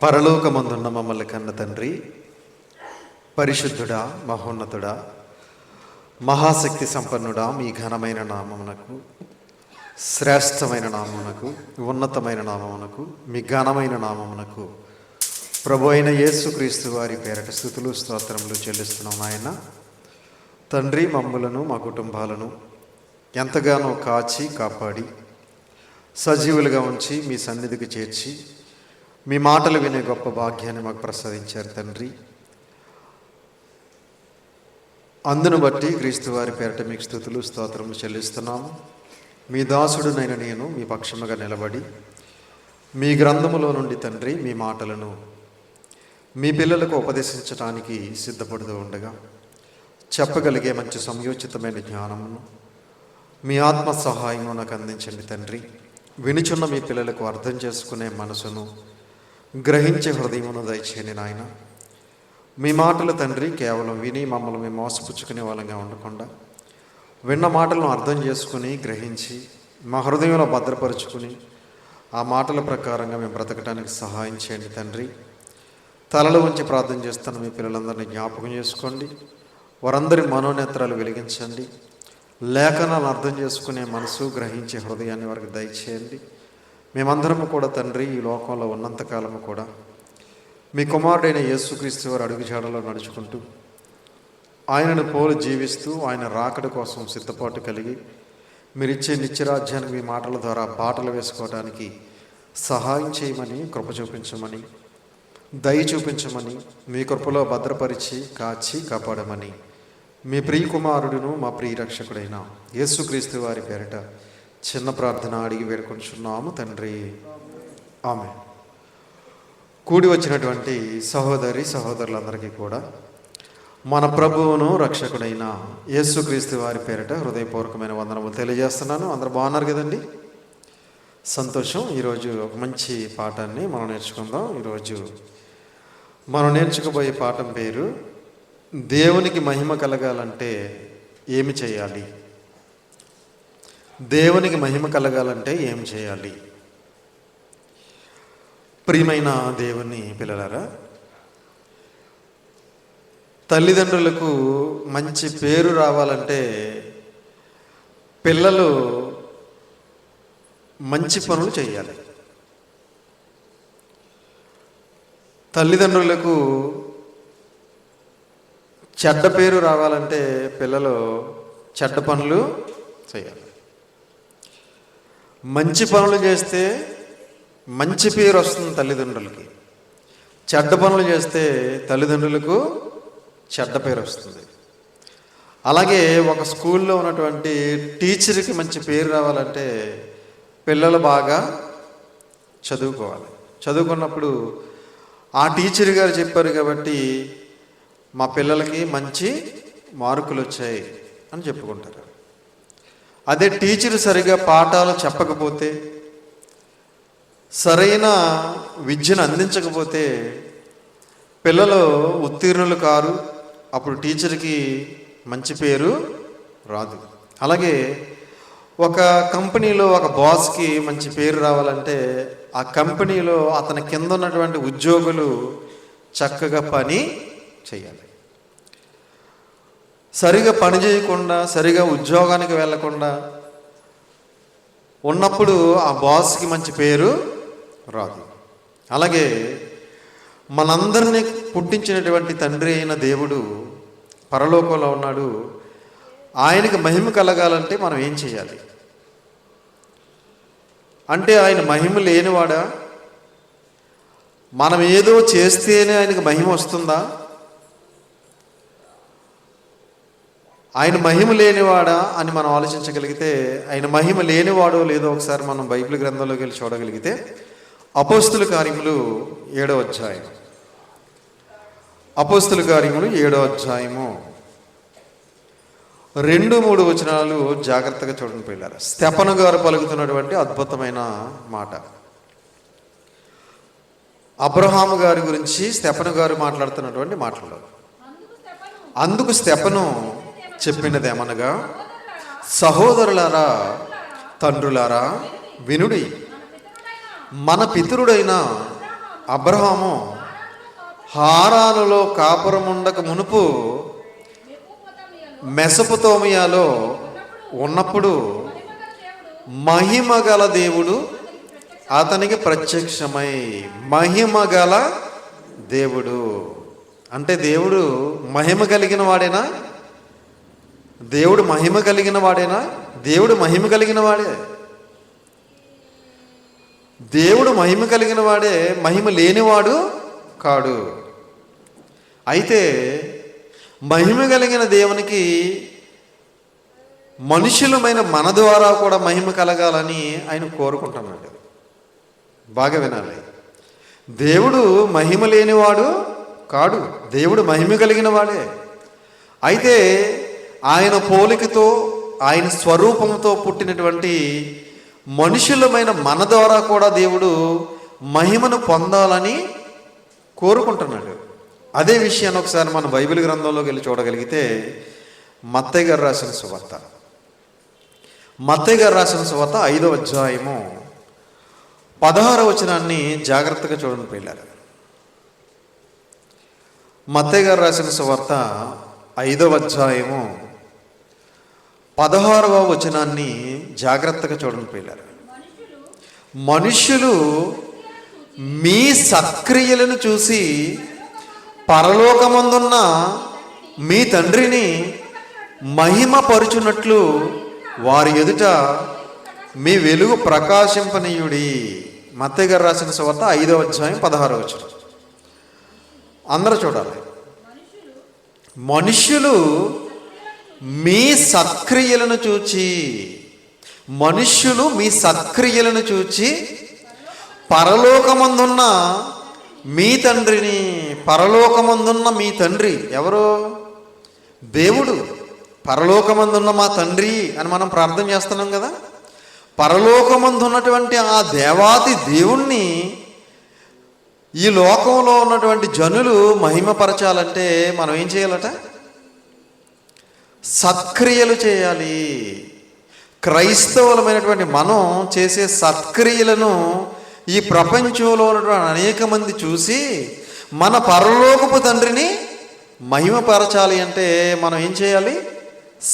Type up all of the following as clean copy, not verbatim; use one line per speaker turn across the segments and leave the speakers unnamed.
పరలోకమందున్న మమ్మల్ని కన్న తండ్రి, పరిశుద్ధుడా, మహోన్నతుడా, మహాశక్తి సంపన్నుడా, మీ ఘనమైన నామమునకు, శ్రేష్టమైన నామమునకు, ఉన్నతమైన నామమునకు, మీ ఘనమైన నామమునకు ప్రభు అయిన యేసుక్రీస్తు వారి పేరట స్తుతులు స్తోత్రములు చెల్లిస్తున్నాం. నాయన తండ్రి, మమ్ములను మా కుటుంబాలను ఎంతగానో కాచి కాపాడి సజీవులుగా ఉంచి మీ సన్నిధికి చేర్చి మీ మాటలు వినే గొప్ప భాగ్యాన్ని మాకు ప్రసాదించారు తండ్రి. అందును బట్టి క్రీస్తు వారి పేరట మీకు స్తుతులు స్తోత్రములు చెల్లిస్తున్నాము. మీ దాసుడునైన నేను మీ పక్షముగా నిలబడి మీ గ్రంథములో నుండి తండ్రి మీ మాటలను మీ పిల్లలకు ఉపదేశించడానికి సిద్ధపడుతూ ఉండగా చెప్పగలిగే మంచి సంయోచితమైన జ్ఞానమును మీ ఆత్మ సహాయము నాకు అందించండి తండ్రి. వినుచున్న మీ పిల్లలకు అర్థం చేసుకునే మనసును, గ్రహించే హృదయమును దయచేయండి నాయన. మీ మాటలు తండ్రి కేవలం విని మమ్మల్ని మేము మోసపుచ్చుకునే వాళ్ళంగా ఉండకుండా విన్న మాటలను అర్థం చేసుకుని గ్రహించి మా హృదయంలో భద్రపరుచుకుని ఆ మాటల ప్రకారంగా మేము బ్రతకడానికి సహాయం చేయండి తండ్రి. తలలో ఉంచి ప్రార్థన చేస్తున్న మీ పిల్లలందరినీ జ్ఞాపకం చేసుకోండి. వారందరి మనోనేత్రాలు వెలిగించండి. లేఖనాలు అర్థం చేసుకునే మనసు, గ్రహించే హృదయాన్ని వారికి దయచేయండి. మేమందరము కూడా తండ్రి ఈ లోకంలో ఉన్నంతకాలము కూడా మీ కుమారుడైన యేసుక్రీస్తు వారి అడుగుజాడలో నడుచుకుంటూ ఆయనను పోలి జీవిస్తూ ఆయన రాకడ కోసం సిద్ధపాటు కలిగి మీరిచ్చే నిత్యరాజ్యానికి మీ మాటల ద్వారా బాటలు వేసుకోవడానికి సహాయం చేయమని, కృప చూపించమని, దయ చూపించమని, మీ కృపలో భద్రపరిచి కాచి కాపాడమని మీ ప్రియ కుమారుడును మా ప్రియ రక్షకుడైన యేసుక్రీస్తు వారి పేరిట చిన్న ప్రార్థన అడిగి వేడుకొంచున్నాము తండ్రి, ఆమె. కూడి వచ్చినటువంటి సహోదరి సహోదరులందరికీ కూడా మన ప్రభువును రక్షకుడైన యేసుక్రీస్తు వారి పేరిట హృదయపూర్వకమైన వందనములు తెలియజేస్తున్నాను. అందరూ బాగున్నారు కదండి? సంతోషం. ఈరోజు ఒక మంచి పాఠాన్ని మనం నేర్చుకుందాం. ఈరోజు మనం నేర్చుకోబోయే పాఠం పేరు దేవునికి మహిమ కలగాలంటే ఏమి చేయాలి? దేవునికి మహిమ కలగాలంటే ఏం చేయాలి? ప్రియమైన దేవుని పిల్లలారా, తల్లిదండ్రులకు మంచి పేరు రావాలంటే పిల్లలు మంచి పనులు చేయాలి. తల్లిదండ్రులకు చెడ్డ పేరు రావాలంటే పిల్లలు చెడ్డ పనులు చేయాలి. మంచి పనులు చేస్తే మంచి పేరు వస్తుంది తల్లిదండ్రులకి. చెడ్డ పనులు చేస్తే తల్లిదండ్రులకు చెడ్డ పేరు వస్తుంది. అలాగే ఒక స్కూల్లో ఉన్నటువంటి టీచర్కి మంచి పేరు రావాలంటే పిల్లలు బాగా చదువుకోవాలి. చదువుకున్నప్పుడు ఆ టీచర్ గారు చెప్పారు కాబట్టి మా పిల్లలకి మంచి మార్కులు వచ్చాయి అని చెప్పుకుంటారు. అదే టీచర్ సరిగా పాఠాలు చెప్పకపోతే, సరైన విద్యను అందించకపోతే పిల్లలు ఉత్తీర్ణులు కారు. అప్పుడు టీచర్కి మంచి పేరు రాదు. అలాగే ఒక కంపెనీలో ఒక బాస్కి మంచి పేరు రావాలంటే ఆ కంపెనీలో అతని కింద ఉన్నటువంటి ఉద్యోగులు చక్కగా పని చేయాలి. సరిగా పని చేయకుండా, సరిగా ఉద్యోగానికి వెళ్ళకుండా ఉన్నప్పుడు ఆ బాస్కి మంచి పేరు రాదు. అలాగే మనందరినీ పుట్టించినటువంటి తండ్రి అయిన దేవుడు పరలోకంలో ఉన్నాడు. ఆయనకి మహిమ కలగాలంటే మనం ఏం చేయాలి? అంటే ఆయన మహిమ లేనివాడా? మనం ఏదో చేస్తేనే ఆయనకు మహిమ వస్తుందా? ఆయన మహిమ లేనివాడా అని మనం ఆలోచించగలిగితే, ఆయన మహిమ లేనివాడో లేదో ఒకసారి మనం బైబిల్ గ్రంథంలోకి వెళ్ళి చూడగలిగితే అపోస్తుల కార్యములు 7వ అధ్యాయం, అపోస్తుల కార్యములు 7వ అధ్యాయము 2-3 వచనాలు జాగ్రత్తగా చూడండి పిల్లలు. స్తెఫను గారు పలుకుతున్నటువంటి అద్భుతమైన మాట. అబ్రహాము గారి గురించి స్తెఫను గారు మాట్లాడుతున్నటువంటి మాటలు. అందుకు స్తెఫను చెప్పినదేమనగా, సహోదరులారా, తండ్రులారా, వినుడి. మన పితరుడైన అబ్రహాము హారానులో కాపురముండక మునుపు మెసొపొతేమియాలో ఉన్నప్పుడు మహిమగల దేవుడు అతనికి ప్రత్యక్షమై, మహిమగల దేవుడు అంటే దేవుడు మహిమ కలిగిన వాడేనా? దేవుడు మహిమ కలిగిన వాడేనా? దేవుడు మహిమ కలిగిన వాడే. దేవుడు మహిమ కలిగిన వాడే, మహిమ లేనివాడు కాడు. అయితే మహిమ కలిగిన దేవునికి మనుషులమైన మన ద్వారా కూడా మహిమ కలగాలని ఆయన కోరుకుంటున్నాడు. బాగా వినాలి. దేవుడు మహిమ లేనివాడు కాడు, దేవుడు మహిమ కలిగిన వాడే. అయితే ఆయన పోలికతో, ఆయన స్వరూపంతో పుట్టినటువంటి మనుషులమైన మన ద్వారా కూడా దేవుడు మహిమను పొందాలని కోరుకుంటున్నాడు. అదే విషయాన్ని ఒకసారి మన బైబిల్ గ్రంథంలోకి వెళ్ళి చూడగలిగితే మత్తయి గారు రాసిన సువార్త, మత్తయి గారు రాసిన సువార్త 5వ అధ్యాయము 16వ వచనాన్ని జాగ్రత్తగా చూడండి పిల్లలు. మత్తయి గారు రాసిన సువార్త 5వ అధ్యాయము 16వ వచనాన్ని జాగ్రత్తగా చూడండి పిల్లలు. మనుష్యులు మీ సత్క్రియలను చూసి పరలోకమందున్న మీ తండ్రిని మహిమపరుచున్నట్లు వారి ఎదుట మీ వెలుగు ప్రకాశింపనీయుడి. మత్తయి గారు రాసిన సువార్త 5వ అధ్యాయం 16వ వచనం. అందరూ చూడాలి. మనుష్యులు మీ సత్క్రియలను చూచి, మనుష్యులు మీ సత్క్రియలను చూచి పరలోకమందున్న మీ తండ్రిని, పరలోకమందున్న మీ తండ్రి ఎవరు? దేవుడు. పరలోకమందున్న మా తండ్రి అని మనం ప్రార్థన చేస్తున్నాం కదా. పరలోకమందున్నటువంటి ఆ దేవాది దేవుణ్ణి ఈ లోకంలో ఉన్నటువంటి జనులు మహిమపరచాలంటే మనం ఏం చేయాలట? సత్క్రియలు చేయాలి. క్రైస్తవులమైనటువంటి మనం చేసే సత్క్రియలను ఈ ప్రపంచంలో ఉన్నటువంటి అనేక మంది చూసి మన పరలోకపు తండ్రిని మహిమపరచాలి అంటే మనం ఏం చేయాలి?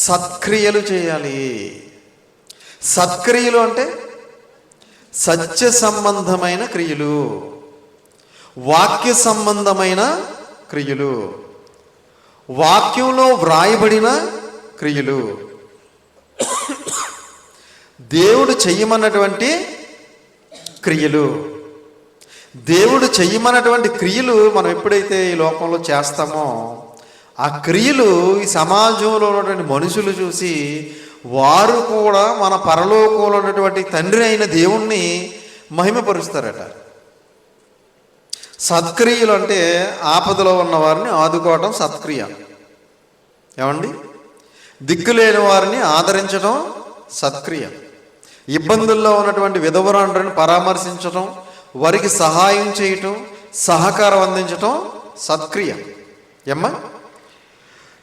సత్క్రియలు చేయాలి. సత్క్రియలు అంటే సత్య సంబంధమైన క్రియలు, వాక్య సంబంధమైన క్రియలు, వాక్యంలో వ్రాయబడిన క్రియలు, దేవుడు చెయ్యమన్నటువంటి క్రియలు. దేవుడు చెయ్యమన్నటువంటి క్రియలు మనం ఎప్పుడైతే ఈ లోకంలో చేస్తామో ఆ క్రియలు ఈ సమాజంలో ఉన్నటువంటి మనుషులు చూసి వారు కూడా మన పరలోకంలో ఉన్నటువంటి తండ్రి అయిన దేవుణ్ణి మహిమపరుస్తారట. సత్క్రియలు అంటే ఆపదలో ఉన్న వారిని ఆదుకోవటం సత్క్రియ. ఏమండి? దిక్కులేని వారిని ఆదరించడం సత్క్రియ. ఇబ్బందుల్లో ఉన్నటువంటి విధవరాండ్రని పరామర్శించటం, వారికి సహాయం చేయటం, సహకారం అందించటం సత్క్రియ. ఏమ్మా?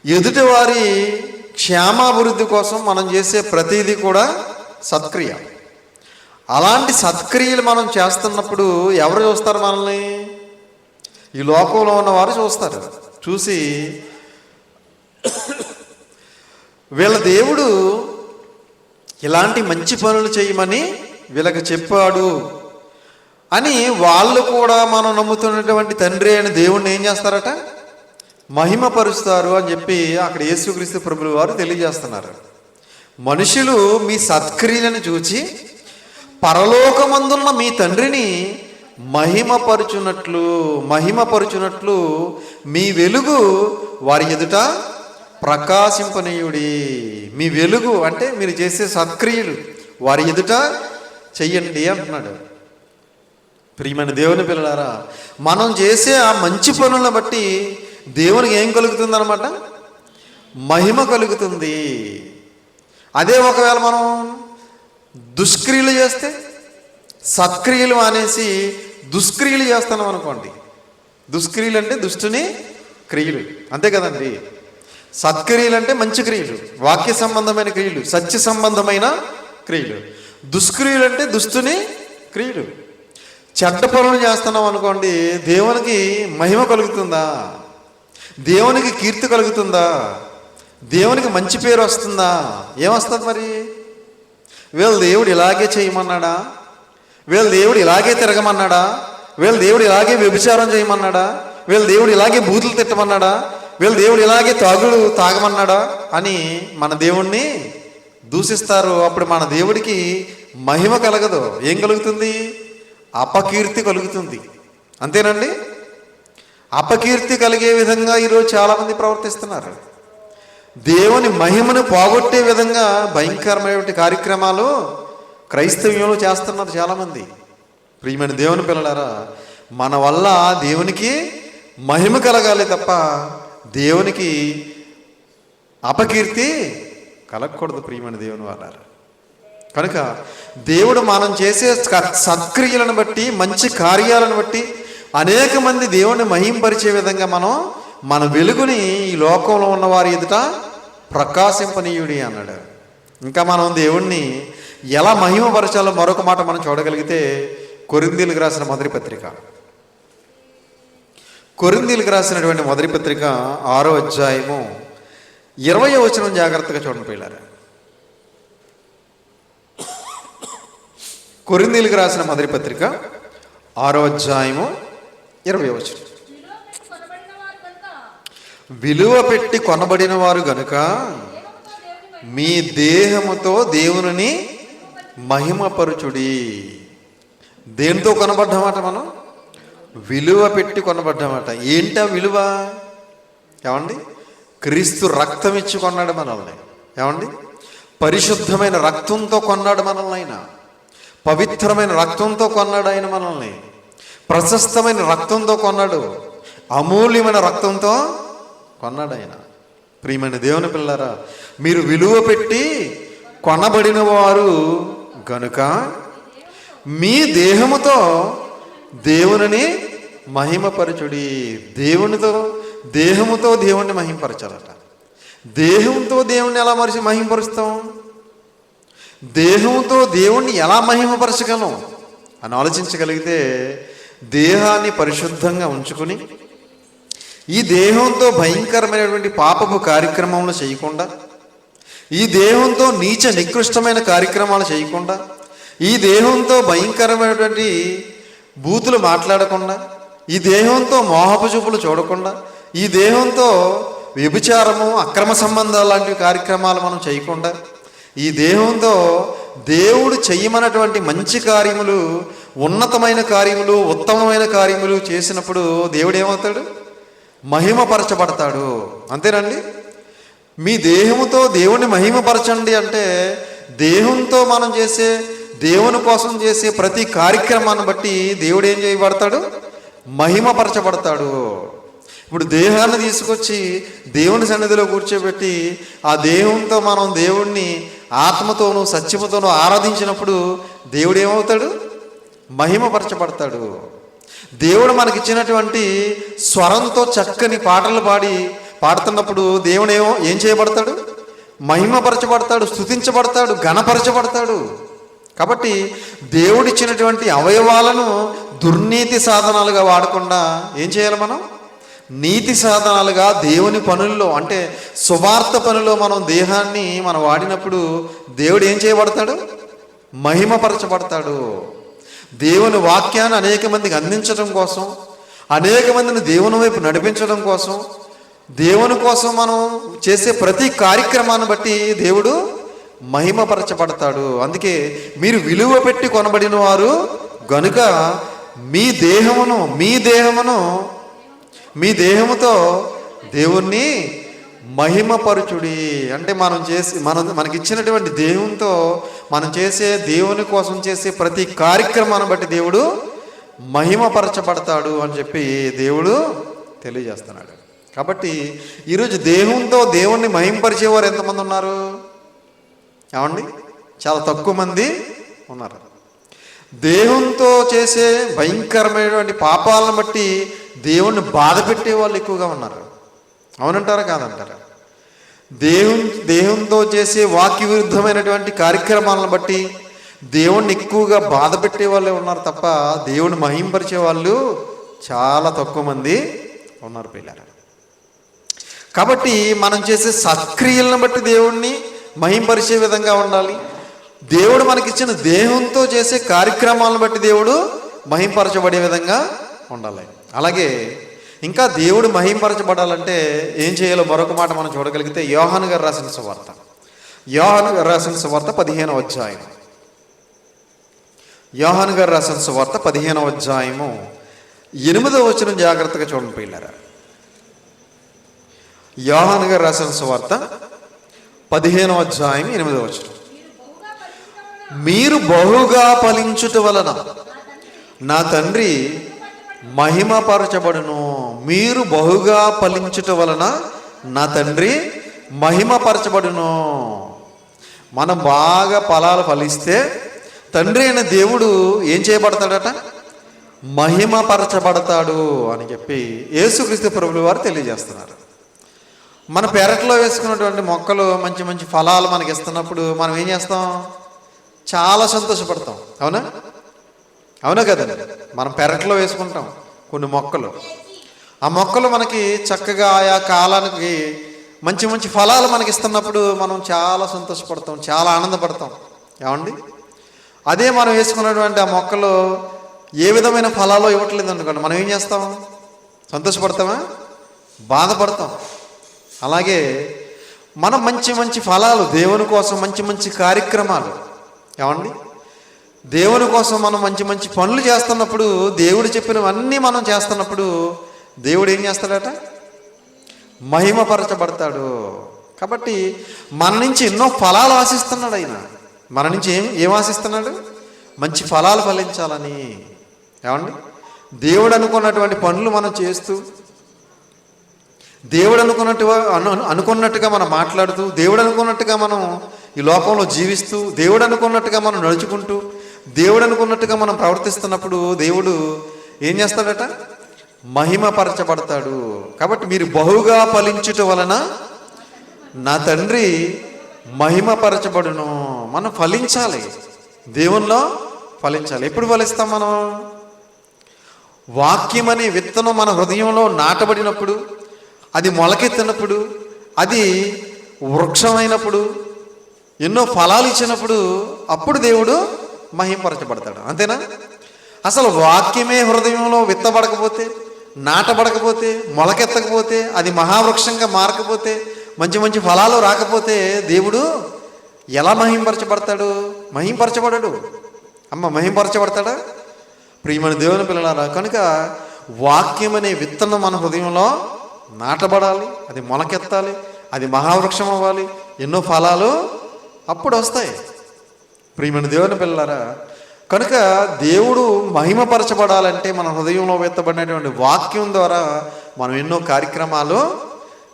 ఎదుటి వారి క్షేమాభివృద్ధి కోసం మనం చేసే ప్రతిదీ కూడా సత్క్రియ. అలాంటి సత్క్రియలు మనం చేస్తున్నప్పుడు ఎవరు చూస్తారు మనల్ని? ఈ లోకంలో ఉన్నవారు చూస్తారు. చూసి వీళ్ళ దేవుడు ఇలాంటి మంచి పనులు చేయమని వీళ్ళకి చెప్పాడు అని వాళ్ళు కూడా మనం నమ్ముతున్నటువంటి తండ్రి అయిన దేవుణ్ణి ఏం చేస్తారట? మహిమపరుస్తారు అని చెప్పి అక్కడ యేసుక్రీస్తు ప్రభుల వారు తెలియజేస్తున్నారు. మనుషులు మీ సత్క్రియలను చూచి పరలోకమందున్న మీ తండ్రిని మహిమపరుచున్నట్లు మీ వెలుగు వారి ఎదుట ప్రకాశింపనీయుడి. మీ వెలుగు అంటే మీరు చేసే సత్క్రియలు వారి ఎదుట చెయ్యండి అంటున్నాడు. ప్రియమైన దేవుని పిల్లలారా, మనం చేసే ఆ మంచి పనులను బట్టి దేవునికి ఏం కలుగుతుంది అనమాట? మహిమ కలుగుతుంది. అదే ఒకవేళ మనం దుష్క్రియలు చేస్తే, సత్క్రియలు మానేసి దుష్క్రియలు చేస్తున్నాం అనుకోండి. దుష్క్రియలు అంటే దుష్టుని క్రియలు, అంతే కదండి. సత్క్రియలు అంటే మంచి క్రియలు, వాక్య సంబంధమైన క్రియలు, సత్య సంబంధమైన క్రియలు. దుష్క్రియలు అంటే దుష్టుని క్రియలు. చెడ్డ పనులు చేస్తున్నాం అనుకోండి, దేవునికి మహిమ కలుగుతుందా? దేవునికి కీర్తి కలుగుతుందా? దేవునికి మంచి పేరు వస్తుందా? ఏమొస్తుంది మరి? వీళ్ళ దేవుడు ఇలాగే చేయమన్నాడా? వీళ్ళ దేవుడు ఇలాగే తిరగమన్నాడా? వీళ్ళ దేవుడు ఇలాగే వ్యభిచారం చేయమన్నాడా? వీళ్ళ దేవుడు ఇలాగే బూతులు తిట్టమన్నాడా? వీళ్ళ దేవుడు ఇలాగే తాగమన్నాడా అని మన దేవుణ్ణి దూషిస్తారు. అప్పుడు మన దేవుడికి మహిమ కలగదు. ఏం కలుగుతుంది? అపకీర్తి కలుగుతుంది. అంతేనండి? అపకీర్తి కలిగే విధంగా ఈరోజు చాలామంది ప్రవర్తిస్తున్నారు. దేవుని మహిమను పోగొట్టే విధంగా భయంకరమైనటువంటి కార్యక్రమాలు క్రైస్తవ్యంలో చేస్తున్నారు చాలామంది. ప్రియమైన దేవుని పిల్లలారా, మన వల్ల దేవునికి మహిమ కలగాలి తప్ప దేవునికి అపకీర్తి కలగకూడదు. ప్రియమైన దేవుని వాళ్ళారా, కనుక దేవుడు మనం చేసే సత్క్రియలను బట్టి, మంచి కార్యాలను బట్టి అనేక మంది దేవుణ్ణి మహింపరిచే విధంగా మనం మన వెలుగుని ఈ లోకంలో ఉన్న వారి ఎదుట ప్రకాశింపనీయుడి అన్నాడు. ఇంకా మనం దేవుణ్ణి ఎలా మహిమపరచాలో మరొక మాట మనం చూడగలిగితే కొరింథీయులకు రాసిన మొదటి పత్రిక, కొరింథీయులకు రాసినటువంటి మొదటి పత్రిక 6వ అధ్యాయము 20వ వచనం జాగ్రత్తగా చూడండి పిల్లలు. కొరింథీయులకు రాసిన మొదటి పత్రిక 6వ అధ్యాయము 20వ వచనం. విలువ పెట్టి కొనబడిన వారు గనుక మీ దేహముతో దేవుని మహిమపరుచుడి. దేనితో కొనబడ్డామాట? మనం విలువ పెట్టి కొనబడ్డామాట. ఏంటా విలువ? ఏమండి? క్రీస్తు రక్తం ఇచ్చి కొన్నాడు మనల్ని. ఏమండి? పరిశుద్ధమైన రక్తంతో కొన్నాడు మనల్ని. ఆయన పవిత్రమైన రక్తంతో కొన్నాడు. ఆయన మనల్ని ప్రశస్తమైన రక్తంతో కొన్నాడు. అమూల్యమైన రక్తంతో కొన్నాడు ఆయన. ప్రియమైన దేవుని పిల్లరా, మీరు విలువ పెట్టి కొనబడిన వారు గనుక మీ దేహముతో దేవుని మహిమపరచుడి. దేహముతో దేవుణ్ణి మహిమపరచాలట. దేహంతో దేవుణ్ణి ఎలా మహిమపరుస్తాం? దేహంతో దేవుణ్ణి ఎలా మహిమపరచగలం అని ఆలోచించగలిగితే, దేహాన్ని పరిశుద్ధంగా ఉంచుకుని ఈ దేహంతో భయంకరమైనటువంటి పాపపు కార్యక్రమాలు చేయకుండా, ఈ దేహంతో నీచ నికృష్టమైన కార్యక్రమాలు చేయకుండా, ఈ దేహంతో భయంకరమైనటువంటి బూతులు మాట్లాడకుండా, ఈ దేహంతో మోహపు చూపులు చూడకుండా, ఈ దేహంతో వ్యభిచారము, అక్రమ సంబంధాలు లాంటి కార్యక్రమాలు మనం చేయకుండా, ఈ దేహంతో దేవుడు చెయ్యమన్నటువంటి మంచి కార్యములు, ఉన్నతమైన కార్యములు, ఉత్తమమైన కార్యములు చేసినప్పుడు దేవుడు ఏమవుతాడు? మహిమపరచబడతాడు. అంతేనండి? మీ దేహముతో దేవుణ్ణి మహిమపరచండి అంటే, దేహంతో మనం చేసే, దేవుని కోసం చేసే ప్రతి కార్యక్రమాన్ని బట్టి దేవుడు ఏం చేయబడతాడు? మహిమపరచబడతాడు. ఇప్పుడు దేహాన్ని తీసుకొచ్చి దేవుని సన్నిధిలో కూర్చోబెట్టి ఆ దేహంతో మనం దేవుణ్ణి ఆత్మతోనూ సత్యముతోనూ ఆరాధించినప్పుడు దేవుడు ఏమవుతాడు? మహిమపరచబడతాడు. దేవుడు మనకిచ్చినటువంటి స్వరంతో చక్కని పాటలు పాడుతున్నప్పుడు దేవుడు ఏం చేయబడతాడు? మహిమపరచబడతాడు, స్తుతించబడతాడు, ఘనపరచబడతాడు. కాబట్టి దేవుడిచ్చినటువంటి అవయవాలను దుర్నీతి సాధనాలుగా వాడకుండా ఏం చేయాలి? మనం నీతి సాధనాలుగా దేవుని పనుల్లో, అంటే సువార్త పనిలో మనం దేహాన్ని మనం వాడినప్పుడు దేవుడు ఏం చేయబడతాడు? మహిమపరచబడతాడు. దేవుని వాక్యాన్ని అనేక మందికి అందించడం కోసం, అనేక మందిని దేవుని వైపు నడిపించడం కోసం, దేవుని కోసం మనం చేసే ప్రతి కార్యక్రమాన్ని బట్టి దేవుడు మహిమపరచబడతాడు. అందుకే మీరు విలువ పెట్టి కొనబడిన వారు గనుక మీ దేహముతో దేవుణ్ణి మహిమపరచుడి. అంటే మనకిచ్చినటువంటి దేహంతో మనం చేసే, దేవుని కోసం చేసే ప్రతి కార్యక్రమాన్ని బట్టి దేవుడు మహిమపరచబడతాడు అని చెప్పి దేవుడు తెలియజేస్తున్నాడు. కాబట్టి ఈరోజు దేహంతో దేవుణ్ణి మహిమపరిచేవారు ఎంతమంది ఉన్నారు? ఏమండి? చాలా తక్కువ మంది ఉన్నారు. దేహంతో చేసే భయంకరమైనటువంటి పాపాలను బట్టి దేవుణ్ణి బాధ పెట్టే వాళ్ళు ఎక్కువగా ఉన్నారు. అవునంటారా కాదంటారా? దేహంతో చేసే వాక్య విరుద్ధమైనటువంటి కార్యక్రమాలను బట్టి, దేవుణ్ణి ఎక్కువగా బాధ పెట్టే వాళ్ళే ఉన్నారు తప్ప దేవుని మహింపరిచే వాళ్ళు చాలా తక్కువ మంది ఉన్నారు పిల్లలు. కాబట్టి మనం చేసే సత్క్రియలను బట్టి దేవుణ్ణి మహింపరిచే విధంగా ఉండాలి. దేవుడు మనకిచ్చిన దేహంతో చేసే కార్యక్రమాలను బట్టి దేవుడు మహింపరచబడే విధంగా ఉండాలి. అలాగే ఇంకా దేవుడు మహింపరచబడాలంటే ఏం చేయాలో మరొక మాట మనం చూడగలిగితే యోహాను గారు రాసిన సువార్త, యోహాను గారు రాసిన సువార్త 15వ అధ్యాయం, యోహాను గారు రాసిన సువార్త 15వ అధ్యాయము 8వ వచనం జాగ్రత్తగా చూడండి పిల్లరా. యోహాను గారు రాసిన సువార్త 15వ అధ్యాయం 8వ వచనం. మీరు బహుగా ఫలించుట వలన నా తండ్రి మహిమపరచబడును. మీరు బహుగా ఫలించుట వలన నా తండ్రి మహిమపరచబడును. మనం బాగా ఫలాలు ఫలిస్తే తండ్రి అయిన దేవుడు ఏం చేయబడతాడట? మహిమపరచబడతాడు అని చెప్పి యేసుక్రీస్తు ప్రభువు వారు తెలియజేస్తున్నారు. మన పెరట్లో వేసుకున్నటువంటి మొక్కలు మంచి మంచి ఫలాలు మనకి ఇస్తున్నప్పుడు మనం ఏం చేస్తాం? చాలా సంతోషపడతాం. అవునా? అవునా కదండి? మనం పెరట్లో వేసుకుంటాం కొన్ని మొక్కలు. ఆ మొక్కలు మనకి చక్కగా ఆయా కాలానికి మంచి మంచి ఫలాలు మనకి ఇస్తున్నప్పుడు మనం చాలా సంతోషపడతాం, చాలా ఆనందపడతాం. ఏమండి? అదే మనం వేసుకున్నటువంటి ఆ మొక్కలు ఏ విధమైన ఫలాలు ఇవ్వట్లేదు అనుకోండి, మనం ఏం చేస్తాం? సంతోషపడతామా? బాధపడతాం. అలాగే మనం మంచి మంచి ఫలాలు దేవుని కోసం మంచి మంచి కార్యక్రమాలు, ఏమండి, దేవుని కోసం మనం మంచి మంచి పనులు చేస్తున్నప్పుడు, దేవుడు చెప్పినవన్నీ మనం చేస్తున్నప్పుడు దేవుడు ఏం చేస్తాడట? మహిమపరచబడతాడు. కాబట్టి మన నుంచి ఎన్నో ఫలాలు ఆశిస్తున్నాడు ఆయన. మన నుంచి ఏం ఆశిస్తున్నాడు? మంచి ఫలాలు ఫలించాలని. ఏమండి? దేవుడు అనుకున్నటువంటి పనులు మనం చేస్తూ, దేవుడు అనుకున్నట్టుగా మనం మాట్లాడుతూ, దేవుడు అనుకున్నట్టుగా మనం ఈ లోకంలో జీవిస్తూ, దేవుడు అనుకున్నట్టుగా మనం నడుచుకుంటూ, దేవుడు అనుకున్నట్టుగా మనం ప్రవర్తిస్తున్నప్పుడు దేవుడు ఏం చేస్తాడట? మహిమపరచబడతాడు. కాబట్టి మీరు బహుగా ఫలించుట వలన నా తండ్రి మహిమపరచబడును. మనం ఫలించాలి, దేవునిలో ఫలించాలి. ఎప్పుడు ఫలిస్తాం మనం? వాక్యం అనే విత్తనం మన హృదయంలో నాటబడినప్పుడు, అది మొలకెత్తినప్పుడు, అది వృక్షమైనప్పుడు, ఎన్నో ఫలాలు ఇచ్చినప్పుడు అప్పుడు దేవుడు మహింపరచబడతాడు. అంతేనా? అసలు వాక్యమే హృదయంలో విత్తబడకపోతే, నాటబడకపోతే, మొలకెత్తకపోతే, అది మహావృక్షంగా మారకపోతే, మంచి మంచి ఫలాలు రాకపోతే దేవుడు ఎలా మహింపరచబడతాడు? మహింపరచబడడు. అమ్మ, మహింపరచబడతాడా? ప్రియమైన దేవుని పిల్లలారా, కనుక వాక్యం అనే విత్తనం మన హృదయంలో నాటబడాలి, అది మొలకెత్తాలి, అది మహావృక్షం అవ్వాలి, ఎన్నో ఫలాలు అప్పుడు వస్తాయి. ప్రియమైన దేవుని పిల్లలారా, కనుక దేవుడు మహిమపరచబడాలంటే మన హృదయంలో విత్తబడినటువంటి వాక్యం ద్వారా మనం ఎన్నో కార్యక్రమాలు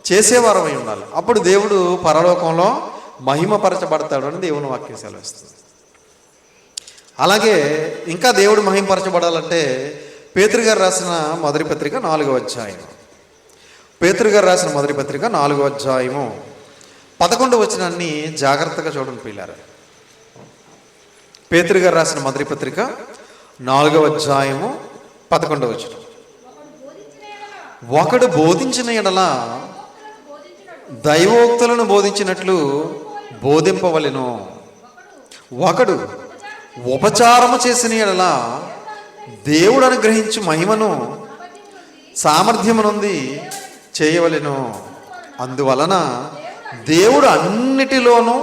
చేసేవారమై ఉండాలి. అప్పుడు దేవుడు పరలోకంలో మహిమపరచబడతాడు అని దేవుని వాక్యం సెలవిస్తుంది. అలాగే ఇంకా దేవుడు మహిమపరచబడాలంటే పేతురు గారు రాసిన మొదటి పత్రిక 4వ అధ్యాయం, పేతురు గారు రాసిన మొదటి పత్రిక 4వ అధ్యాయము 11వ వచనాన్ని జాగ్రత్తగా చూడండి పిల్లారా. పేతురు గారు రాసిన మొదటి పత్రిక 4వ అధ్యాయము 11వ వచనం. ఒకడు బోధించిన ఎడల దైవోక్తులను బోధించినట్లు బోధింపవలెను. ఒకడు ఉపచారము చేసిన ఎడల దేవుడు అనుగ్రహించు మహిమను సామర్థ్యమునుంది చేయవలెను. అందువలన దేవుడు అన్నిటిలోనూ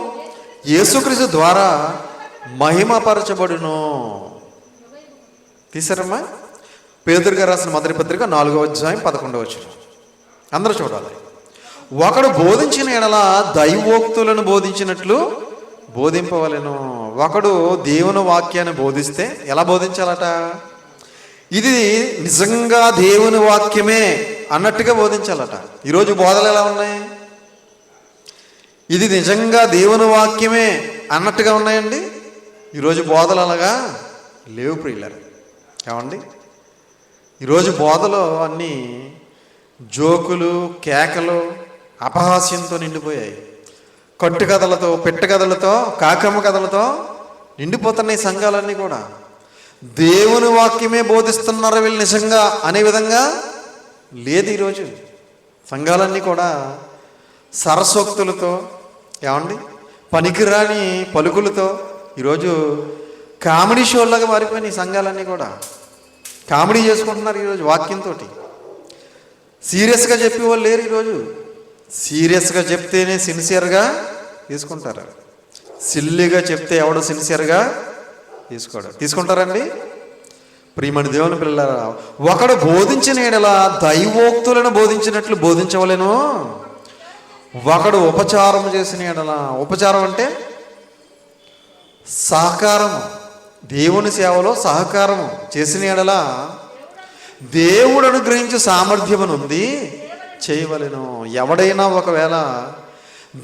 యేసుక్రీస్తు ద్వారా మహిమపరచబడును. తీసారమ్మా? పేతురు గారు రాసిన మొదటి పత్రిక 4వ అధ్యాయం 11వ వచనం. అందరూ చూడాలి. ఒకడు బోధించిన ఎడల దైవోక్తులను బోధించినట్లు బోధింపవలెను. ఒకడు దేవుని వాక్యాన్ని బోధిస్తే ఎలా బోధించాలట? ఇది నిజంగా దేవుని వాక్యమే అన్నట్టుగా బోధించాలట. ఈరోజు బోధలు ఎలా ఉన్నాయి? ఇది నిజంగా దేవుని వాక్యమే అన్నట్టుగా ఉన్నాయండి. ఈరోజు బోధలు అలాగా లేవు ప్రియులారా. ఏమండి? ఈరోజు బోధలు అన్నీ జోకులు, కేకలు, అపహాస్యంతో నిండిపోయాయి. కట్టు కథలతో, పెట్ట కథలతో, కాకమ్మ కథలతో నిండిపోతున్నాయి సంఘాలన్నీ కూడా. దేవుని వాక్యమే బోధిస్తున్నారు వీళ్ళు నిజంగా అనే విధంగా లేదు ఈరోజు. సంఘాలన్నీ కూడా సరస్వక్తులతో, ఏమండి, పనికిరాని పలుకులతో ఈరోజు కామెడీ షోల్లాగా మారిపోయినాయి సంఘాలన్నీ కూడా. కామెడీ చేసుకుంటున్నారు ఈరోజు వాక్యంతో. సీరియస్గా చెప్పేవాళ్ళు లేరు ఈరోజు. సీరియస్గా చెప్తేనే సిన్సియర్గా తీసుకుంటారు. సిల్లిగా చెప్తే ఎవడు సిన్సియర్గా తీసుకుంటారండి. ప్రియమైన దేవుని పిల్లలారా, ఒకడు బోధించిన ఎడల దైవోక్తులను బోధించినట్లు బోధించవలెను. ఒకడు ఉపచారం చేసిన ఎడల, ఉపచారం అంటే సహకారము, దేవుని సేవలో సహకారము చేసిన ఎడల దేవుడు అనుగ్రహించే సామర్థ్యమును ఉంది చేయవలెను. ఎవడైనా ఒకవేళ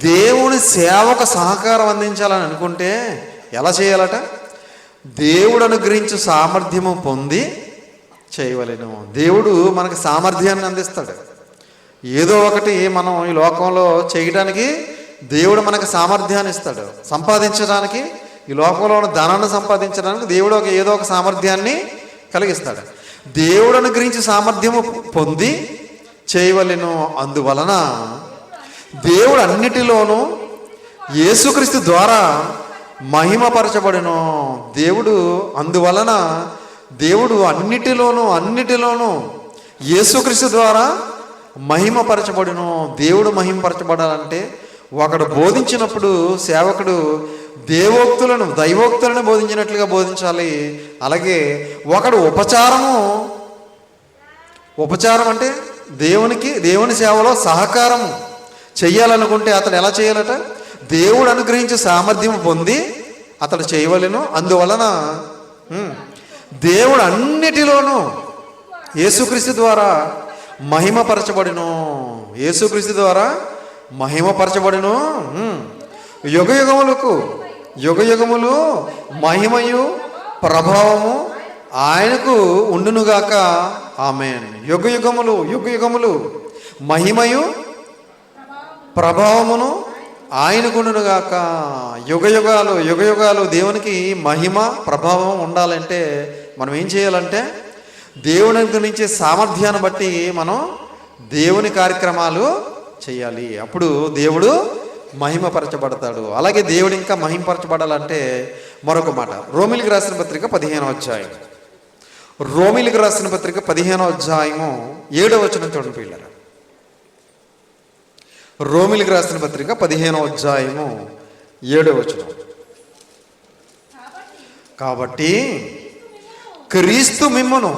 దేవుని సేవకు సహకారం అందించాలని అనుకుంటే ఎలా చేయాలట? దేవుడు అనుగ్రహించే సామర్థ్యము పొంది చేయవలెను. దేవుడు మనకు సామర్థ్యాన్ని అందిస్తాడు. ఏదో ఒకటి మనం ఈ లోకంలో చేయడానికి దేవుడు మనకు సామర్థ్యాన్ని ఇస్తాడు. సంపాదించడానికి, ఈ లోకంలో ఉన్న ధనాన్ని సంపాదించడానికి దేవుడు ఏదో ఒక సామర్థ్యాన్ని కలిగిస్తాడు. దేవుడు అనుగ్రహించి సామర్థ్యము పొంది చేయవలెను. అందువలన దేవుడు అన్నిటిలోనూ యేసుక్రీస్తు ద్వారా మహిమపరచబడెను. అందువలన దేవుడు అన్నిటిలోనూ యేసుక్రీస్తు ద్వారా మహిమపరచబడెను. దేవుడు మహిమపరచబడాలంటే ఒకడు బోధించినప్పుడు సేవకుడు దైవోక్తులను బోధించినట్లుగా బోధించాలి. అలాగే ఒకడు ఉపచారం అంటే దేవుని సేవలో సహకారం చెయ్యాలనుకుంటే అతడు ఎలా చేయాలట? దేవుడు అనుగ్రహించే సామర్థ్యం పొంది అతడు చేయవలెను. అందువలన దేవుడు అన్నిటిలోనూ యేసుక్రీస్తు ద్వారా మహిమపరచబడెను. యేసుక్రీస్తు ద్వారా మహిమపరచబడెను. యుగయుగములు మహిమయు ప్రభావము ఆయనకు ఉండునుగాక. ఆమేన్. యుగయుగములు మహిమయు ప్రభావమును ఆయనకు ఉండునుగాక. యుగయుగాలు దేవునికి మహిమ ప్రభావం ఉండాలంటే మనం ఏం చేయాలంటే దేవుని గురించి సామర్థ్యాన్ని బట్టి మనం దేవుని కార్యక్రమాలు చేయాలి. అప్పుడు దేవుడు మహిమపరచబడతాడు. అలాగే దేవుడు ఇంకా మహిమపరచబడాలంటే మరొక మాట, రోమిలికి రాసిన పత్రిక 15వ అధ్యాయం. రోమిలికి రాసిన పత్రిక 15వ అధ్యాయము 7వ వచనం చూడండి పిల్లలు. రోమిలికి రాసిన పత్రిక 15వ అధ్యాయము 7వ వచనం. కాబట్టి క్రీస్తు మిమ్మును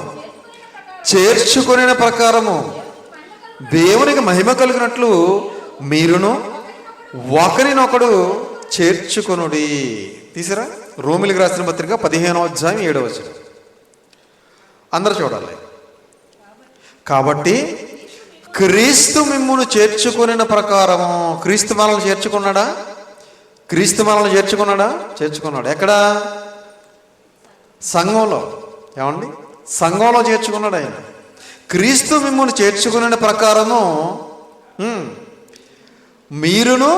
చేర్చుకొనిన ప్రకారము దేవునికి మహిమ కలిగినట్లు మీరును ఒకరినొకడు చేర్చుకొనుడి. తీసారా? రోమిలికి రాసిన పత్రిక 15వ అధ్యాయం 7వ వచనం. అందరూ చూడాలి. కాబట్టి క్రీస్తు మిమ్మును చేర్చుకొనిన ప్రకారము. క్రీస్తు మనల్ని చేర్చుకున్నాడా? చేర్చుకున్నాడు. ఎక్కడ? సంఘంలో. ఏమండి? సంఘంలో చేర్చుకున్నాడు ఆయన. క్రీస్తు మిమ్మును చేర్చుకునే ప్రకారము మీరును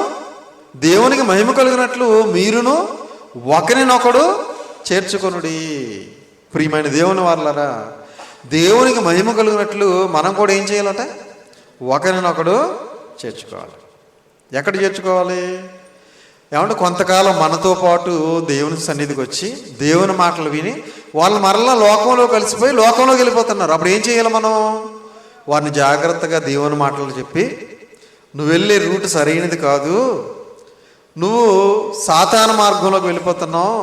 దేవునికి మహిమ కలిగినట్లు మీరును ఒకరినొకడు చేర్చుకొనుడి. ప్రియమైన దేవుని వారలారా, దేవునికి మహిమ కలిగినట్లు మనం కూడా ఏం చేయాలట? ఒకరినొకడు చేర్చుకోవాలి. ఎక్కడ చేర్చుకోవాలి? ఏమంటే కొంతకాలం మనతో పాటు దేవుని సన్నిధికి వచ్చి దేవుని మాటలు విని వాళ్ళు మరలా లోకంలో కలిసిపోయి లోకంలోకి వెళ్ళిపోతున్నారు. అప్పుడు ఏం చేయాలి మనం? వారిని జాగ్రత్తగా దేవుని మాటలు చెప్పి, నువ్వు వెళ్ళే రూట్ సరైనది కాదు, నువ్వు సాతాను మార్గంలోకి వెళ్ళిపోతున్నావు,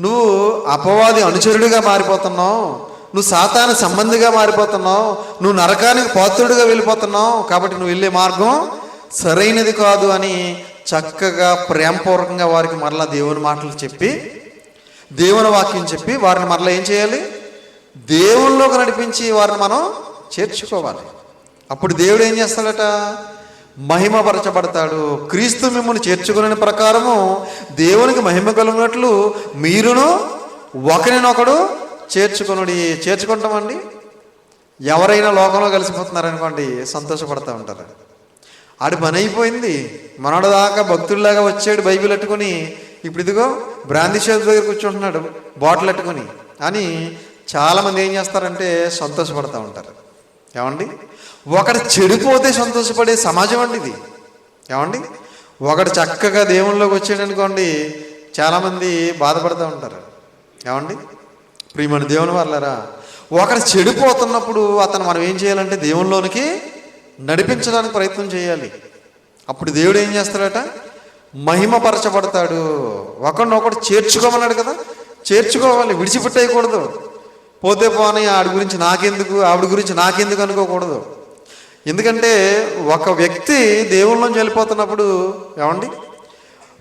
నువ్వు అపవాది అనుచరుడిగా మారిపోతున్నావు, నువ్వు సాతాను సంబంధిగా మారిపోతున్నావు, నువ్వు నరకానికి పాత్రుడిగా వెళ్ళిపోతున్నావు, కాబట్టి నువ్వు వెళ్ళే మార్గం సరైనది కాదు అని చక్కగా ప్రేమపూర్వకంగా వారికి మరలా దేవుని మాటలు చెప్పి, దేవుని వాక్యం చెప్పి వారిని మరలా ఏం చేయాలి? దేవునిలోకి నడిపించి వారిని మనం చేర్చుకోవాలి. అప్పుడు దేవుడు ఏం చేస్తాడట? మహిమపరచబడతాడు. క్రీస్తు మిమ్మల్ని చేర్చుకునే ప్రకారము దేవునికి మహిమ కలిగినట్లు మీరును ఒకరినొకడు చేర్చుకొనుడి. చేర్చుకుంటామండి. ఎవరైనా లోకంలో కలిసిపోతున్నారనుకోండి, సంతోషపడుతూ ఉంటారు. ఆడి పని అయిపోయింది. మనోడు దాకా భక్తుల్లాగా వచ్చాడు బైబిల్ పెట్టుకొని, ఇప్పుడు ఇదిగో బ్రాందీ షాప్ దగ్గర కూర్చుంటున్నాడు బాటిల్ పెట్టుకొని అని చాలామంది ఏం చేస్తారంటే సంతోషపడుతూ ఉంటారు. ఏమండి, ఒకడు చెడిపోతే సంతోషపడే సమాజం అండి ఇది. ఏమండి, ఒకడు చక్కగా దేవుళ్ళలోకి వచ్చాడు అనుకోండి, చాలామంది బాధపడుతూ ఉంటారు. ఏమండి, ప్రియమైన దేవుని వాళ్ళారా, ఒకడు చెడిపోతున్నప్పుడు అతను మనం ఏం చేయాలంటే దేవుళ్ళలోనికి నడిపించడానికి ప్రయత్నం చేయాలి. అప్పుడు దేవుడు ఏం చేస్తాడట, మహిమపరచబడతాడు. ఒకడినొకడు చేర్చుకోమన్నాడు కదా, చేర్చుకోవాలి, విడిచిపెట్టేయకూడదు. పోతే పోనీ ఆడి గురించి నాకెందుకు, ఆవిడ గురించి నాకెందుకు అనుకోకూడదు. ఎందుకంటే ఒక వ్యక్తి దేవుళ్ళలోంచి వెళ్ళిపోతున్నప్పుడు ఏమండి,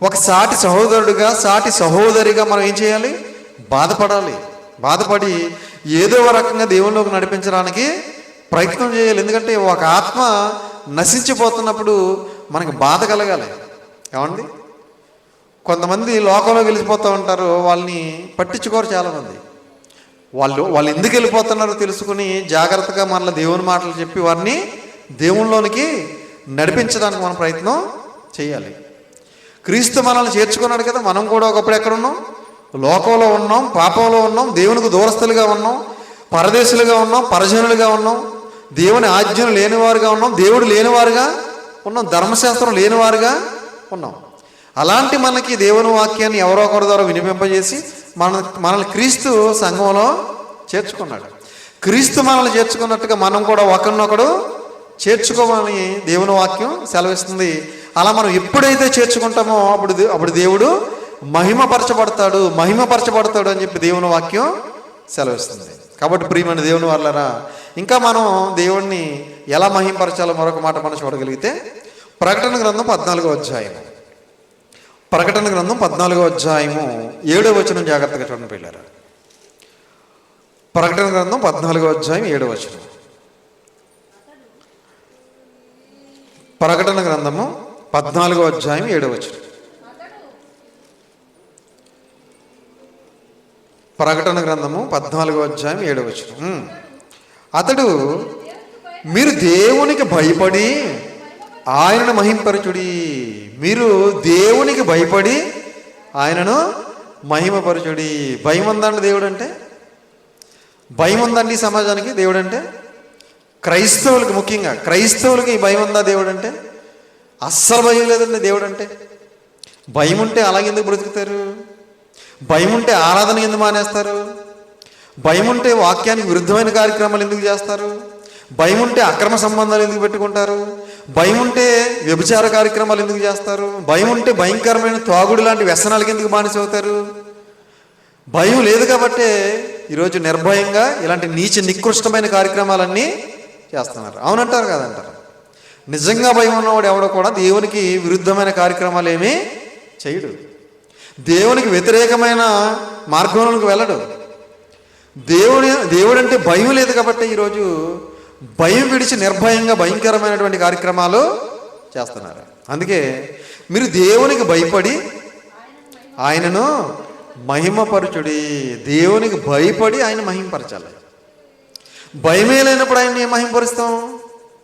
ఒక సాటి సహోదరుడిగా సాటి సహోదరిగా మనం ఏం చేయాలి, బాధపడాలి. బాధపడి ఏదో ఒక రకంగా దేవుళ్ళలోకి నడిపించడానికి ప్రయత్నం చేయాలి. ఎందుకంటే ఒక ఆత్మ నశించిపోతున్నప్పుడు మనకి బాధ కలగాలి. ఏమండి, కొంతమంది లోకంలో వెళ్ళిపోతూ ఉంటారు, వాళ్ళని పట్టించుకోరు చాలామంది. వాళ్ళు ఎందుకు వెళ్ళిపోతున్నారో తెలుసుకుని జాగ్రత్తగా మనల్ని దేవుని మాటలు చెప్పి వారిని దేవుళ్ళలోనికి నడిపించడానికి మనం ప్రయత్నం చేయాలి. క్రీస్తు మనల్ని చేర్చుకున్నాడు కదా, మనం కూడా ఒకప్పుడు ఎక్కడ ఉన్నాం, లోకంలో ఉన్నాం, పాపంలో ఉన్నాం, దేవునికి దూరస్తులుగా ఉన్నాం, పరదేశులుగా ఉన్నాం, పరజనులుగా ఉన్నాం, దేవుని ఆజ్ఞలు లేనివారుగా ఉన్నాం, దేవుడు లేనివారుగా ఉన్నాం, ధర్మశాస్త్రం లేనివారుగా ఉన్నాం. అలాంటి మనకి దేవుని వాక్యాన్ని ఎవరో ఒకరి ద్వారా వినిపింపజేసి మనల్ని క్రీస్తు సంఘంలో చేర్చుకున్నాడు. క్రీస్తు మనల్ని చేర్చుకున్నట్టుగా మనం కూడా ఒకరినొకడు చేర్చుకోవాలని దేవుని వాక్యం సెలవిస్తుంది. అలా మనం ఎప్పుడైతే చేర్చుకుంటామో అప్పుడు దేవుడు మహిమపరచబడతాడు అని చెప్పి దేవుని వాక్యం సెలవిస్తుంది. కాబట్టి ప్రియమైన దేవుని వాళ్ళరా, ఇంకా మనం దేవుణ్ణి ఎలా మహిమపరచాలో మరొక మాట మనం చూడగలిగితే ప్రకటన గ్రంథం 14వ అధ్యాయం. ప్రకటన గ్రంథం 14వ అధ్యాయము 7వ వచనం జాగ్రత్తగా చూడండి పిల్లరా. ప్రకటన గ్రంథం 14వ అధ్యాయం 7వ వచనం. ప్రకటన గ్రంథము 14వ అధ్యాయం 7వ వచనం. ప్రకటన గ్రంథము 14వ అధ్యాయం 7వ వచనం. అతడు మీరు దేవునికి భయపడి ఆయనను మహిమపరచుడి. మీరు దేవునికి భయపడి ఆయనను మహిమపరచుడి. భయం ఉందండి దేవుడు అంటే, భయం ఉందండి ఈ సమాజానికి దేవుడు అంటే. క్రైస్తవులకి, ముఖ్యంగా క్రైస్తవులకి భయం ఉందా దేవుడు అంటే? అస్సలు భయం లేదండి దేవుడు అంటే. భయం ఉంటే అలాగెందుకు బ్రతుకుతారు? భయం ఉంటే ఆరాధన ఎందుకు మానేస్తారు? భయం ఉంటే వాక్యానికి విరుద్ధమైన కార్యక్రమాలు ఎందుకు చేస్తారు? భయం ఉంటే అక్రమ సంబంధాలు ఎందుకు పెట్టుకుంటారు? భయం ఉంటే వ్యభిచార కార్యక్రమాలు ఎందుకు చేస్తారు? భయం ఉంటే భయంకరమైన త్రాగుడు లాంటి వ్యసనాలకి ఎందుకు బానిసవుతారు? భయం లేదు కాబట్టే ఈరోజు నిర్భయంగా ఇలాంటి నికృష్టమైన కార్యక్రమాలన్నీ చేస్తున్నారు. అవునంటారు కాదంటారు? నిజంగా భయం ఉన్నవాడు ఎవడో కూడా దేవునికి విరుద్ధమైన కార్యక్రమాలు ఏమీ చేయడు, దేవునికి వ్యతిరేకమైన మార్గంలోకి వెళ్ళడు. దేవుడంటే భయం లేదు కాబట్టి ఈరోజు భయం విడిచి నిర్భయంగా భయంకరమైనటువంటి కార్యక్రమాలు చేస్తున్నారు. అందుకే మీరు దేవునికి భయపడి ఆయనను మహిమపరచుడి. దేవునికి భయపడి ఆయన మహిమపరచాలి. భయమే లేనప్పుడు ఆయన్ని ఏం మహిమపరుస్తాం?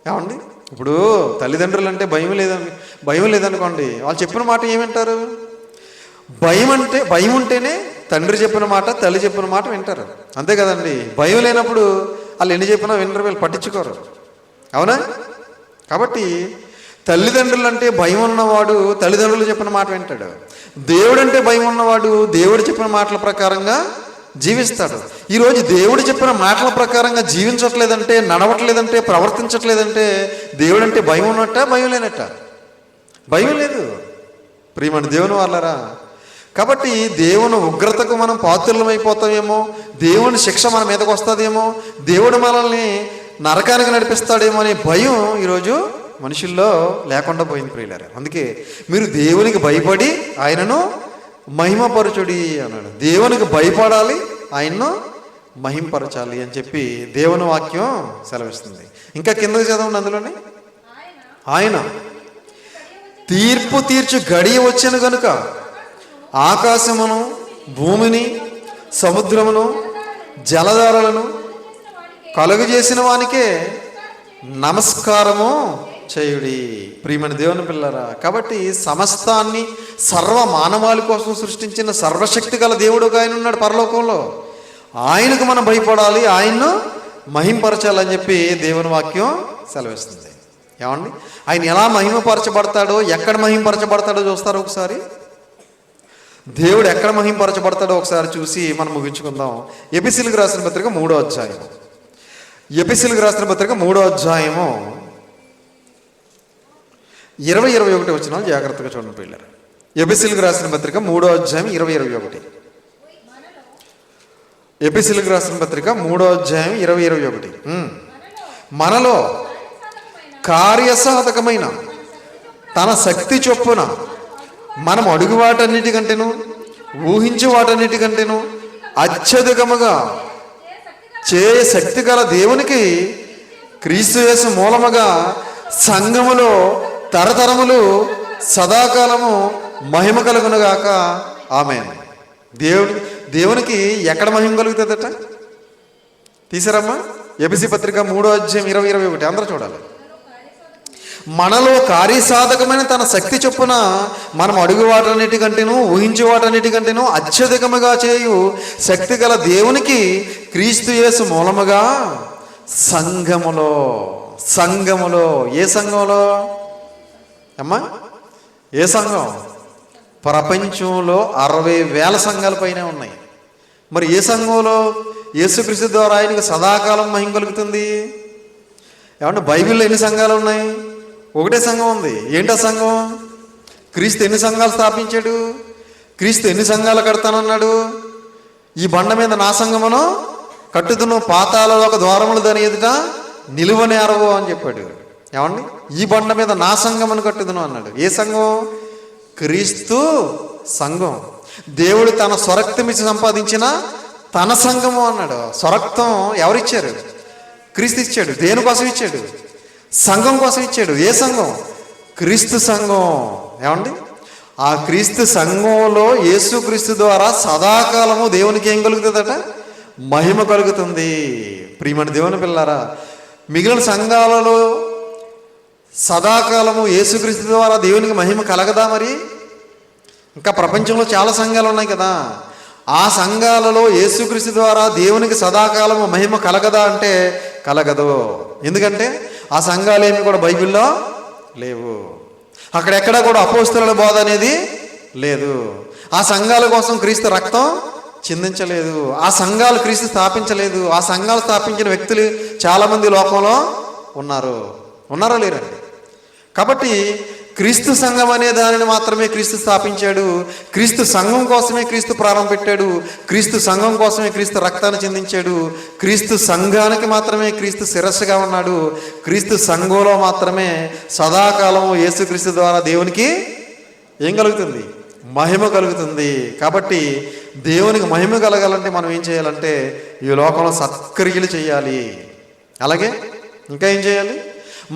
ఏమండి, ఇప్పుడు తల్లిదండ్రులు అంటే భయం లేదనుకోండి, వాళ్ళు చెప్పిన మాట ఏమంటారు? భయం ఉంటేనే తండ్రి చెప్పిన మాట, తల్లి చెప్పిన మాట వింటారు. అంతే కదండి. భయం లేనప్పుడు వాళ్ళు ఎన్ని చెప్పినా వినరు, వీళ్ళు పట్టించుకోరు. అవునా? కాబట్టి తల్లిదండ్రులు అంటే భయం ఉన్నవాడు తల్లిదండ్రులు చెప్పిన మాట వింటాడు. దేవుడు అంటే భయం ఉన్నవాడు దేవుడు చెప్పిన మాటల ప్రకారంగా జీవిస్తాడు. ఈరోజు దేవుడు చెప్పిన మాటల ప్రకారంగా జీవించట్లేదంటే, నడవట్లేదంటే, ప్రవర్తించట్లేదంటే దేవుడు అంటే భయం ఉన్నట్ట, భయం లేనట్ట? భయం లేదు ప్రియమైన దేవుని వాళ్ళరా. కాబట్టి దేవుని ఉగ్రతకు మనం పాత్రులమైపోతామేమో, దేవుని శిక్ష మన మీదకి వస్తుందేమో, దేవుడు మనల్ని నరకానికి నడిపిస్తాడేమో అనే భయం ఈరోజు మనుషుల్లో లేకుండా పోయింది ప్రియులారా. అందుకే మీరు దేవునికి భయపడి ఆయనను మహిమపరచుడి అన్నాడు. దేవునికి భయపడాలి, ఆయన్ను మహిమపరచాలి అని చెప్పి దేవుని వాక్యం సెలవిస్తుంది. ఇంకా కిందకి చదవండి, అందులోనే ఆయన తీర్పు తీర్చు గడియ వచ్చాను గనుక ఆకాశమును, భూమిని, సముద్రమును, జలధారలను కలుగజేసిన వానికే నమస్కారము చేయుడి. ప్రియమైన దేవుని పిల్లరా, కాబట్టి సమస్తాన్ని సర్వ మానవాళి కోసం సృష్టించిన సర్వశక్తి గల దేవుడు ఒక ఆయన ఉన్నాడు పరలోకంలో. ఆయనకు మనం భయపడాలి, ఆయన్ను మహింపరచాలని చెప్పి దేవుని వాక్యం సెలవిస్తుంది. ఏమండి, ఆయన ఎలా మహిమపరచబడతాడో, ఎక్కడ మహింపరచబడతాడో చూస్తారో ఒకసారి. దేవుడు ఎక్కడ మహింపరచబడతాడో ఒకసారి చూసి మనం ముగించుకుందాం. ఎపిసిలకు రాసిన పత్రిక 3వ అధ్యాయం. ఎపిసిలకు రాసిన పత్రిక 3వ అధ్యాయము 20-21 వచనాలు జాగ్రత్తగా చూడండి పిల్లలు. ఎపిసిలకు రాసిన పత్రిక 3వ అధ్యాయం 20-21. ఎపిసిలకు రాసిన పత్రిక 3వ అధ్యాయం 20-21. మనలో కార్యసాధకమైన తన శక్తి చొప్పున మనం అడుగు వాటన్నిటికంటేను ఊహించే వాటన్నిటికంటేను అత్యధికముగా చే శక్తి గల దేవునికి క్రీస్తు యేసు మూలముగా సంఘములో తరతరములు సదాకాలము మహిమ కలుగునుగాక. ఆమేన్. దేవునికి ఎక్కడ మహిమ కలుగుతుందట? తీసారమ్మా, ఎబిసి పత్రిక 3వ అధ్యాయం 20-21 అందరూ చూడాలి. మనలో కార్యసాధకమైన తన శక్తి చొప్పున మనం అడుగు వాటన్నిటికంటేను ఊహించే వాటన్నిటికంటేను అత్యధికముగా చేయు శక్తి గల దేవునికి క్రీస్తు యేసు మూలముగా సంఘములో ఏ సంఘంలో అమ్మా? ఏ సంఘం? ప్రపంచంలో 60,000 సంఘాల పైన ఉన్నాయి. మరి ఏ సంఘంలో యేసుక్రీస్తు ద్వారా ఆయనకు సదాకాలం మహిమ కలుగుతుంది? ఏమంటే బైబిల్లో ఎన్ని సంఘాలు ఉన్నాయి? ఒకటే సంఘం ఉంది. ఏంటా సంఘం? క్రీస్తు ఎన్ని సంఘాలు స్థాపించాడు? క్రీస్తు ఎన్ని సంఘాలు కడతానన్నాడు? ఈ బండ మీద నా సంఘమును కట్టుదును, పాతాళలో ఒక ద్వారములు దాని ఎదుట నిలువనేరవు అని చెప్పాడు. ఏమండి? ఈ బండ మీద నా సంఘమును కట్టుదును అన్నాడు. ఏ సంఘం? క్రీస్తు సంఘం. దేవుడు తన స్వరక్తం ఇచ్చి సంపాదించిన తన సంఘము అన్నాడు. స్వరక్తం ఎవరిచ్చారు? క్రీస్తు ఇచ్చాడు. దేనికోసం ఇచ్చాడు? సంఘం కోసం ఇచ్చాడు. ఏ సంఘం? క్రీస్తు సంఘం. ఏమండి? ఆ క్రీస్తు సంఘంలో యేసుక్రీస్తు ద్వారా సదాకాలము దేవునికి ఏం కలుగుతుందట? మహిమ కలుగుతుంది. ప్రియమైన దేవుని పిల్లారా, మిగిలిన సంఘాలలో సదాకాలము యేసుక్రీస్తు ద్వారా దేవునికి మహిమ కలగదా? మరి ఇంకా ప్రపంచంలో చాలా సంఘాలు ఉన్నాయి కదా. ఆ సంఘాలలో యేసుక్రీస్తు ద్వారా దేవునికి సదాకాలము మహిమ కలగదా అంటే కలగదు. ఎందుకంటే ఆ సంఘాలేమి కూడా బైబిల్లో లేవు. అక్కడెక్కడా కూడా అపోస్తలుల బోధ అనేది లేదు. ఆ సంఘాల కోసం క్రీస్తు రక్తం చిందించలేదు. ఆ సంఘాలు క్రీస్తు స్థాపించలేదు. ఆ సంఘాలు స్థాపించిన వ్యక్తులు చాలామంది లోకంలో ఉన్నారో లేరండి? కాబట్టి క్రీస్తు సంఘం అనే దానిని మాత్రమే క్రీస్తు స్థాపించాడు. క్రీస్తు సంఘం కోసమే క్రీస్తు ప్రారంభం పెట్టాడు. క్రీస్తు సంఘం కోసమే క్రీస్తు రక్తాన్ని చిందించాడు. క్రీస్తు సంఘానికి మాత్రమే క్రీస్తు శిరస్సుగా ఉన్నాడు. క్రీస్తు సంఘంలో మాత్రమే సదాకాలం యేసుక్రీస్తు ద్వారా దేవునికి ఏం కలుగుతుంది? మహిమ కలుగుతుంది. కాబట్టి దేవునికి మహిమ కలగాలంటే మనం ఏం చేయాలంటే ఈ లోకంలో సత్క్రియలు చేయాలి. అలాగే ఇంకా ఏం చేయాలి?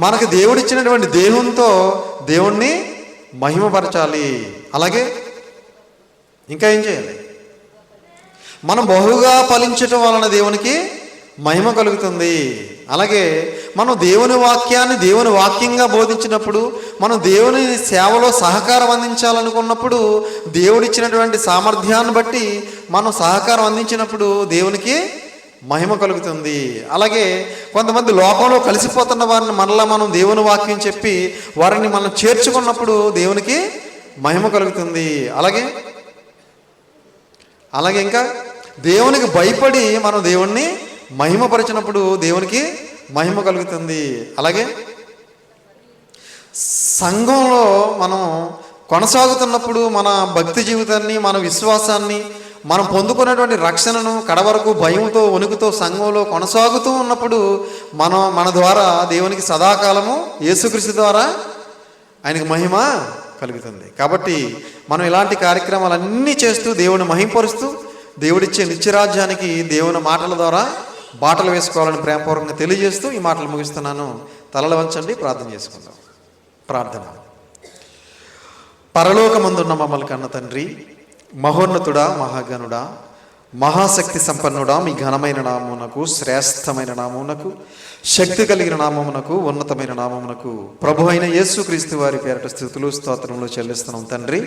మనకు దేవుడిచ్చినటువంటి దేహంతో దేవుణ్ణి మహిమపరచాలి. అలాగే ఇంకా ఏం చేయాలి? మనం బహుగా ఫలించటం వలన దేవునికి మహిమ కలుగుతుంది. అలాగే మనం దేవుని వాక్యాన్ని దేవుని వాక్యంగా బోధించినప్పుడు, మనం దేవుని సేవలో సహకారం అందించాలనుకున్నప్పుడు, దేవుడిచ్చినటువంటి సామర్థ్యాన్ని బట్టి మనం సహకారం అందించినప్పుడు దేవునికి మహిమ కలుగుతుంది. అలాగే కొంతమంది లోకంలో కలిసిపోతున్న వారిని మనలా మనం దేవుని వాక్యం చెప్పి వారిని మనం చేర్చుకున్నప్పుడు దేవునికి మహిమ కలుగుతుంది. అలాగే ఇంకా దేవునికి భయపడి మనం దేవుణ్ణి మహిమపరిచినప్పుడు దేవునికి మహిమ కలుగుతుంది. అలాగే సంఘంలో మనం కొనసాగుతున్నప్పుడు మన భక్తి జీవితాన్ని, మన విశ్వాసాన్ని, మనం పొందుకున్నటువంటి రక్షణను కడవరకు భయంతో వణుకుతో సంఘంలో కొనసాగుతూ ఉన్నప్పుడు మన ద్వారా దేవునికి సదాకాలము యేసుక్రీస్తు ద్వారా ఆయనకు మహిమ కలుగుతుంది. కాబట్టి మనం ఇలాంటి కార్యక్రమాలన్నీ చేస్తూ దేవుని మహిమపరుస్తూ దేవుడిచ్చే నిత్యరాజ్యానికి దేవుని మాటల ద్వారా బాటలు వేసుకోవాలని ప్రేమపూర్వకంగా తెలియజేస్తూ ఈ మాటలు ముగిస్తున్నాను. తలలు వంచండి, ప్రార్థన చేసుకుందాం. ప్రార్థన. పరలోకమందున్న మమ్మల్ని కన్న తండ్రి, మహోన్నతుడా, మహాగణుడా, మహాశక్తి సంపన్నుడా, మీ ఘనమైన నామమునకు, శ్రేష్టమైన నామమునకు, శక్తి కలిగిన నామమునకు, ఉన్నతమైన నామమునకు ప్రభు అయిన యేసుక్రీస్తు వారి పేరట స్తుతులు స్తోత్రములు చెల్లిస్తున్నాం తండ్రి.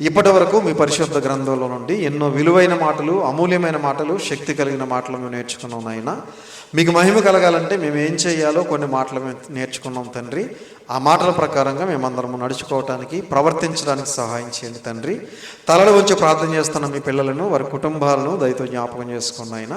ఇప్పటి వరకు మీ పరిశుద్ధ గ్రంథంలో నుండి ఎన్నో విలువైన మాటలు, అమూల్యమైన మాటలు, శక్తి కలిగిన మాటలు మేము నేర్చుకున్నాం నాయన. మీకు మహిమ కలగాలంటే మేము ఏం చేయాలో కొన్ని మాటలు మేము నేర్చుకున్నాం తండ్రి. ఆ మాటల ప్రకారంగా మేమందరము నడుచుకోవటానికి, ప్రవర్తించడానికి సహాయం చేయండి తండ్రి. తలలు ఉంచి ప్రార్థన చేస్తున్న మీ పిల్లలను, వారి కుటుంబాలను దయతో జ్ఞాపకం చేసుకున్న ఆయన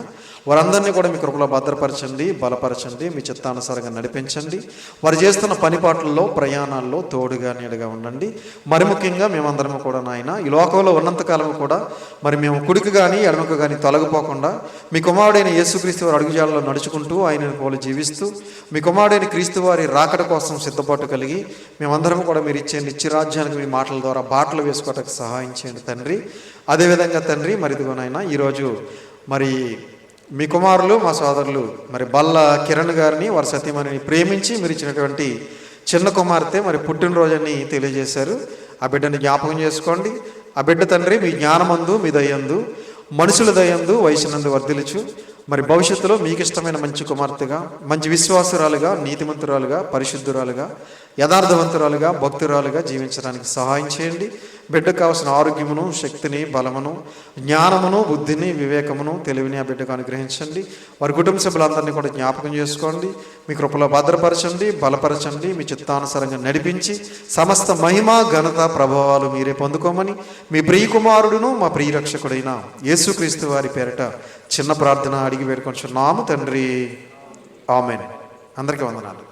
వారందరినీ కూడా మీ కృపలో భద్రపరచండి, బలపరచండి, మీ చిత్తానుసారంగా నడిపించండి. వారు చేస్తున్న పనిపాట్లలో, ప్రయాణాల్లో తోడుగా నీడగా ఉండండి. మరి ముఖ్యంగా మేమందరము కూడా నాయన ఈ లోకంలో ఉన్నంతకాలము కూడా మరి మేము కుడికి కానీ ఎడమకు కానీ తొలగిపోకుండా మీ కుమారుడైన యేసుక్రీస్తు వారి అడుగుజాడలో నడుచుకుంటూ ఆయనను పోలి జీవిస్తూ మీ కుమారుడైన క్రీస్తు వారి రాకడ కోసం సిద్ధపాటు కలిగి మేమందరం కూడా మీరు ఇచ్చే నిత్యరాజ్యానికి మీ మాటల ద్వారా బాటలు వేసుకోవడానికి సహాయం చేయండి తండ్రి. అదేవిధంగా తండ్రి మరి ఇదిగోనైనా ఈరోజు మరి మీ కుమారులు, మా సోదరులు మరి బల్ల కిరణ్ గారిని, వారి సతీమణిని ప్రేమించి మీరు ఇచ్చినటువంటి చిన్న కుమార్తె మరి పుట్టినరోజని తెలియజేశారు. ఆ బిడ్డని జ్ఞాపకం చేసుకోండి. ఆ బిడ్డ తండ్రి మీ జ్ఞానమందు, మీ దయందు, మనుషుల దయందు, వయసునందు వర్ధిల్లుచు మరి భవిష్యత్తులో మీకు ఇష్టమైన మంచి కుమార్తెగా, మంచి విశ్వాసురాలుగా, నీతిమంతురాలుగా, పరిశుద్ధురాలుగా, యథార్థవంతురాలుగా, భక్తురాలుగా జీవించడానికి సహాయం చేయండి. బిడ్డకు కావాల్సిన ఆరోగ్యమును, శక్తిని, బలమును, జ్ఞానమును, బుద్ధిని, వివేకమును, తెలివిని ఆ బిడ్డకు అనుగ్రహించండి. వారి కుటుంబ సభ్యులందరినీ కూడా జ్ఞాపకం చేసుకోండి. మీ కృపలో భద్రపరచండి, బలపరచండి, మీ చిత్తానుసారంగా నడిపించి సమస్త మహిమ, ఘనత, ప్రభావాలు మీరే పొందుకోమని మీ ప్రియ కుమారుడును మా ప్రియ రక్షకుడైన యేసుక్రీస్తు వారి పేరట చిన్న ప్రార్థన అడిగి వేడుకొంచున్నాము తండ్రి. ఆమేన్. అందరికీ వందనాలు.